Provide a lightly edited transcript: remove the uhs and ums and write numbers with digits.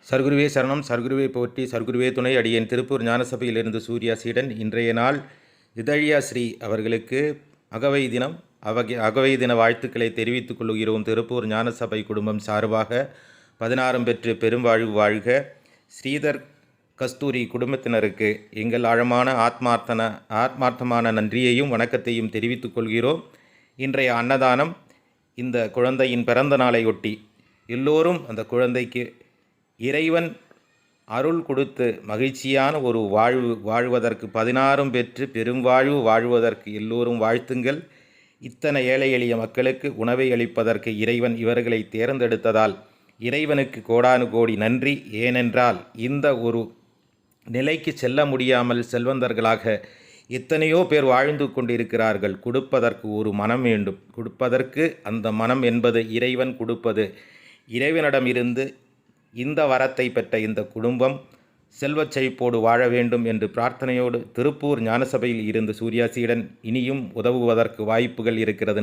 சர்க்குருவே சரணம், சர்க்குருவே போற்றி, சர்க்குருவே துணை. அடியேன் திருப்பூர் ஞானசபையிலிருந்து சூர்யா சீடன். இன்றைய நாள் இதழியா ஸ்ரீ அவர்களுக்கு அகவை தினம் அகவை தின வாழ்த்துக்களை தெரிவித்துக் கொள்கிறோம். திருப்பூர் ஞானசபை குடும்பம் சார்பாக 16 பெற்று பெரும்வாழ்வு வாழ்க. ஸ்ரீதர் கஸ்தூரி குடும்பத்தினருக்கு எங்கள் ஆழமான ஆத்மார்த்தமான நன்றியையும் வணக்கத்தையும் தெரிவித்துக் கொள்கிறோம். இன்றைய அன்னதானம் இந்த குழந்தையின் பிறந்த நாளையொட்டி எல்லோரும் அந்த குழந்தைக்கு இறைவன் அருள் கொடுத்து மகிழ்ச்சியான ஒரு வாழ்வதற்கு 16 பெற்று பெரும்வாழ்வு வாழ்வதற்கு எல்லோரும் வாழ்த்துங்கள். இத்தனை ஏழை எளிய மக்களுக்கு உணவை அளிப்பதற்கு இறைவன் இவர்களை தேர்ந்தெடுத்ததால் இறைவனுக்கு கோடானு கோடி நன்றி. ஏனென்றால் இந்த ஒரு நிலைக்கு செல்ல முடியாமல் செல்வந்தர்களாக எத்தனையோ பேர் வாழ்ந்து கொண்டிருக்கிறார்கள். கொடுப்பதற்கு ஒரு மனம் வேண்டும். கொடுப்பதற்கு அந்த மனம் என்பது இறைவன் கொடுப்பது. இறைவனிடம் இருந்து இந்த வரத்தை பெற்ற இந்த குடும்பம் செல்வச் செழிப்போடு வாழ வேண்டும் என்று பிரார்த்தனையோடு திருப்பூர் ஞானசபையில் இருந்து சூர்யா சீடன் இனியும் உதவுவதற்கு வாய்ப்புகள் இருக்கிறது.